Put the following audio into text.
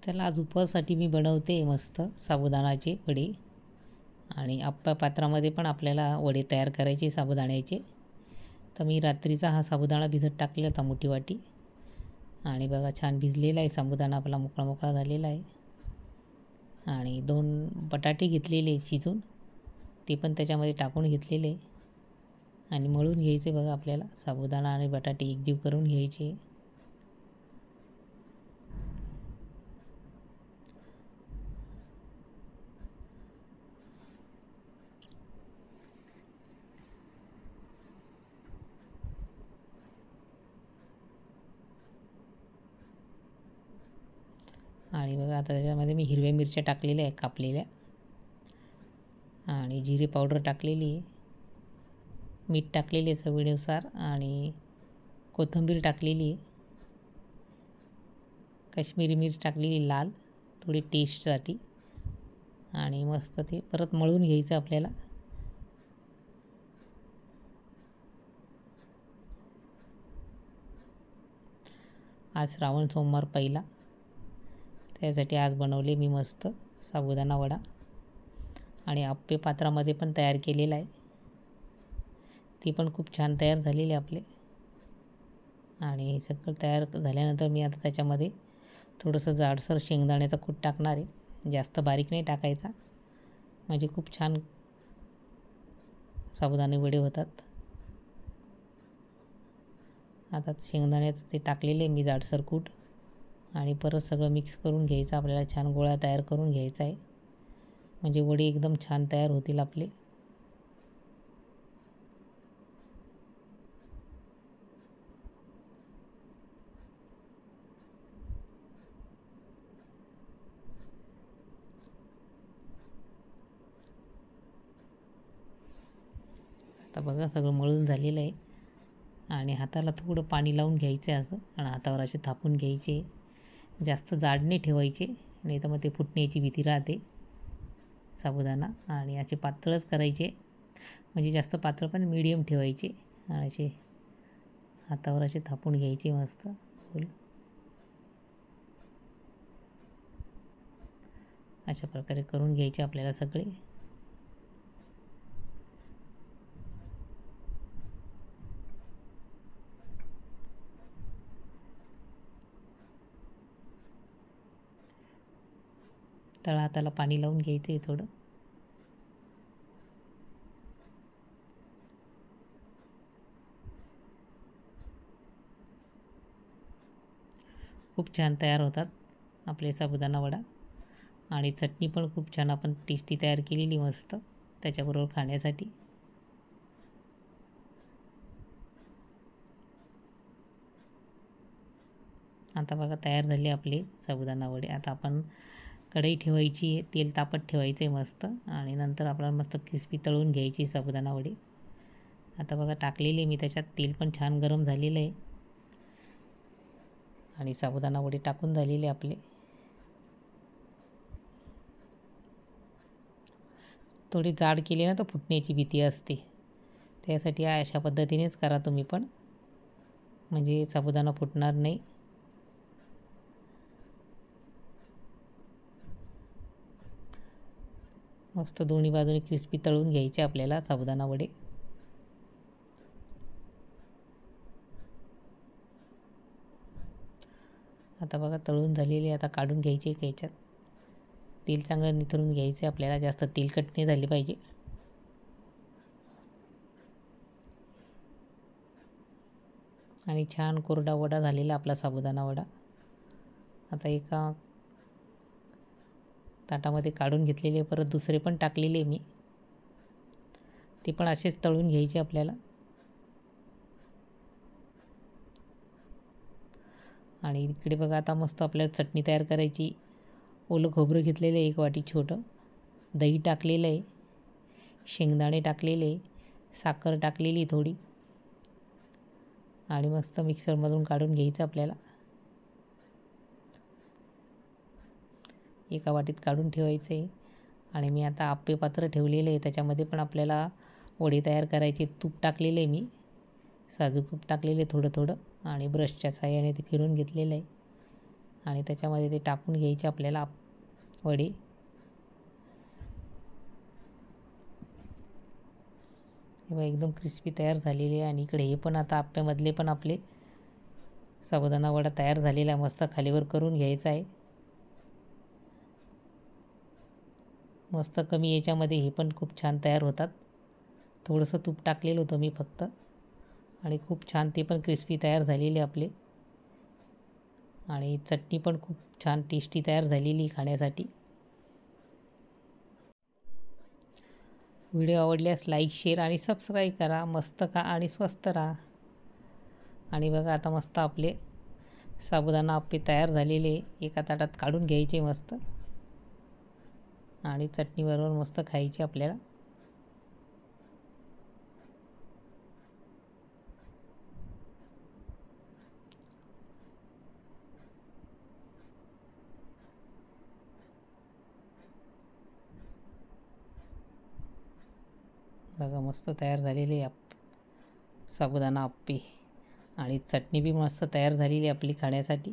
चला आज उपवासासाठी मी बनवते मस्त साबुदाणाचे वडे. आणि आप्पा पात्रामध्ये पण आपल्याला वडे तयार करायचे साबुदाण्याचे. तर मी रात्रीचा हा साबुदाणा भिजत टाकलेला होता मोठी वाटी. आणि बघा छान भिजलेला आहे साबुदाणा, आपला मोकळा मोकळा झालेला आहे. आणि 2 बटाटे घेतलेले शिजून, ते पण त्याच्यामध्ये टाकून घेतलेले. आणि मळून घ्यायचे बघा आपल्याला साबुदाणा आणि बटाटे एकजीव करून घ्यायचे. आणि बघा आता त्याच्यामध्ये मी हिरव्या मिरच्या टाकलेल्या आहे कापलेल्या, आणि जिरे पावडर टाकलेली आहे, मीठ टाकलेले चवीनुसार, आणि कोथिंबीर टाकलेली आहे, काश्मीरी मिर्च टाकलेली लाल थोडी टेस्टसाठी. आणि मस्त ते परत मळून घ्यायचं आपल्याला. आज श्रावण सोमवार पहिला, त्यासाठी आज बनवले मी मस्त साबुदाणा वडा. आणि आप्पे पात्रामध्ये पण तयार केलेला आहे, ती पण खूप छान तयार झालेली आपले. आणि हे सगळं तयार झाल्यानंतर मी आता त्याच्यामध्ये थोडंसं जाडसर शेंगदाण्याचा कूट टाकणार आहे. जास्त बारीक नाही टाकायचा, म्हणजे खूप छान साबुदाणे वडे होतात. आता शेंगदाण्याचं ते टाकलेले मी जाडसर कूट, आणि परत सगळं मिक्स करून घ्यायचं आपल्याला. छान गोळा तयार करून घ्यायचा आहे, म्हणजे वडे एकदम छान तयार होतील आपले. आता बघा सगळं मळून झालेलं आहे. आणि हाताला थोडं पाणी लावून घ्यायचं आहे असं, आणि हातावर असे थापून घ्यायचे. जास्त जाड नाही ठेवायचे, नाही तर मग ते फुटण्याची भीती राहते साबुदाणा. आणि असे पातळच करायचे, म्हणजे जास्त पातळ पण मीडियम ठेवायचे. आणि असे हातावर असे थापून घ्यायचे मस्त गोल. अशा प्रकारे करून घ्यायचे आपल्याला सगळे. तळा हाताला पाणी लावून घ्यायचं आहे थोडं. खूप छान तयार होतात आपले साबुदाणा वडा. आणि चटणी पण खूप छान आपण टेस्टी तयार केलेली मस्त त्याच्याबरोबर खाण्यासाठी. आता बघा तयार झाले आपले साबुदाणा वडे. आता आपण कढई ठेवायची आहे, तेल तापत ठेवायचं आहे मस्त, आणि नंतर आपल्याला मस्त क्रिस्पी तळून घ्यायची साबुदाणा वडे. आता बघा टाकलेले मी त्याच्यात, तेल पण छान गरम झालेलं आहे. आणि साबुदाणा वडे टाकून झालेले आपले. थोडी जाड केली ना तर फुटण्याची भीती असते, त्यासाठी अशा पद्धतीनेच करा तुम्ही पण, म्हणजे साबुदाणा फुटणार नाही. मस्त दोन्ही बाजूने क्रिस्पी तळून घ्यायचे आपल्याला साबुदाणा वडे. आता बघा तळून झालेले, आता काढून घ्यायचे याच्यात. तेल चांगलं निथरून घ्यायचं आपल्याला, जास्त तेलकट नाही झाले पाहिजे. आणि छान कोरडा वडा झालेला आपला साबुदाणा वडा. आता एका ताटामध्ये काढून घेतलेले, परत दुसरे पण टाकलेले मी, ते पण असेच तळून घ्यायचे आपल्याला. आणि इकडे बघा आता मस्त आपल्याला चटणी तयार करायची. ओलं खोबरं घेतलेलं आहे 1 वाटी छोटं, दही टाकलेलं आहे, शेंगदाणे टाकलेले, साखर टाकलेली थोडी, आणि मस्त मिक्सरमधून काढून घ्यायचं आपल्याला. एका वाटीत काढून ठेवायचं आहे. आणि मी आता आप्पे पात्र ठेवलेले आहे, त्याच्यामध्ये पण आपल्याला वडे तयार करायचे. तूप टाकलेले मी, साजूक तूप टाकलेले थोडं थोडं, आणि ब्रशच्या साहाय्याने ते फिरून घेतलेलं आहे. आणि त्याच्यामध्ये ते टाकून घ्यायचे आपल्याला वडी. हे एकदम क्रिस्पी तयार झालेली आहे. आणि इकडे हे पण आता आप्प्यामधले पण आपले साबुदाणा वडा तयार झालेला आहे. मस्त खालीवर करून घ्यायचा आहे. मस्त कमी याच्यामध्ये हे पण खूप छान तयार होतात. थोडंसं तूप टाकलेलं होतं मी फक्त, आणि खूप छान ते पण क्रिस्पी तयार झालेले आपले. आणि चटणी पण खूप छान टेस्टी तयार झालेली खाण्यासाठी. व्हिडिओ आवडल्यास लाईक, शेअर आणि सबस्क्राईब करा. मस्त खा आणि स्वस्त राहा. आणि बघा आता मस्त आपले साबुदाणा आप्पे तयार झालेले एका ताटात काढून घ्यायचे मस्त, आणि चटणीबरोबर मस्त खायचे आपल्याला. बघा मस्त तयार झालेले साबुदाणा आप्पे, आणि चटणी बी मस्त तयार झालेली आपली खाण्यासाठी.